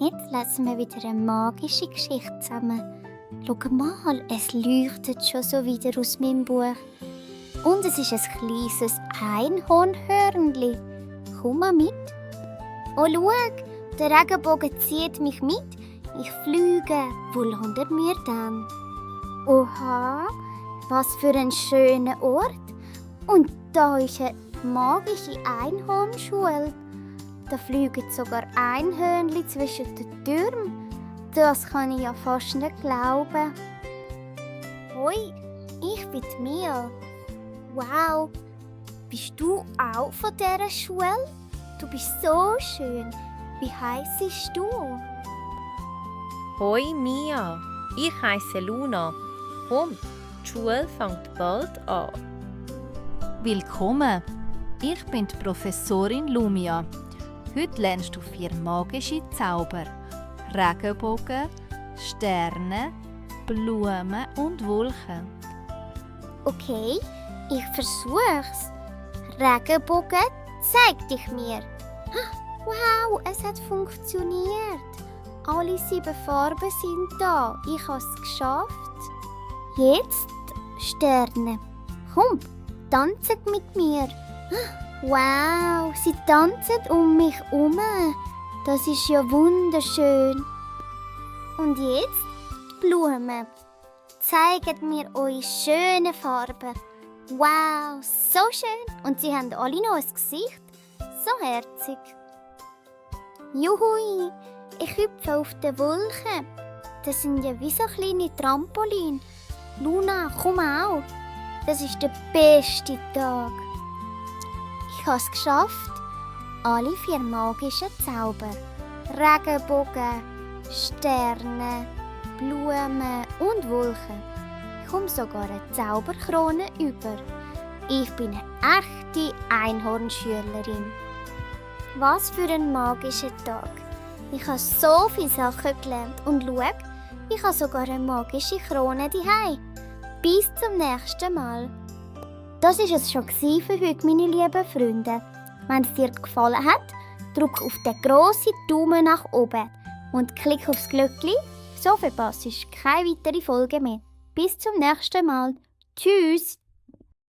Jetzt lesen wir wieder eine magische Geschichte zusammen. Schau mal, es leuchtet schon so wieder aus meinem Buch. Und es ist ein kleines Einhornhörnli. Komm mal mit. Oh, schau, der Regenbogen zieht mich mit. Ich fliege. Wo landet mir dann? Oha, was für ein schöner Ort. Und da ist eine magische Einhornschule. Da fliegen sogar Einhörnchen zwischen den Türmen. Das kann ich ja fast nicht glauben. Hoi, ich bin Mia. Wow, bist du auch von dieser Schule? Du bist so schön. Wie heisst du? Hoi Mia, ich heiße Luna. Komm, die Schule fängt bald an. Willkommen, ich bin die Professorin Lumia. Heute lernst du 4 magische Zauber: Regenbogen, Sterne, Blumen und Wolken. Okay, ich versuch's. Regenbogen, zeig dich mir. Wow, es hat funktioniert. Alle 7 Farben sind da. Ich habe es geschafft. Jetzt Sterne. Komm, tanzen mit mir. Wow, sie tanzen um mich herum. Das ist ja wunderschön. Und jetzt die Blumen. Zeigt mir eure schönen Farben. Wow, so schön. Und sie haben alle noch ein Gesicht. So herzig. Juhui, ich hüpfe auf den Wolken. Das sind ja wie so kleine Trampolin. Luna, komm auch. Das ist der beste Tag. Ich habe es geschafft. Alle 4 magischen Zauber. Regenbogen, Sterne, Blumen und Wolken. Ich komme sogar eine Zauberkrone über. Ich bin eine echte Einhornschülerin. Was für ein magischer Tag. Ich habe so viele Sachen gelernt und schau, ich habe sogar eine magische Krone daheim. Bis zum nächsten Mal. Das war es schon für heute, meine lieben Freunde. Wenn es dir gefallen hat, drück auf den grossen Daumen nach oben und klick aufs Glöckchen, so verpasst du keine weitere Folge mehr. Bis zum nächsten Mal. Tschüss!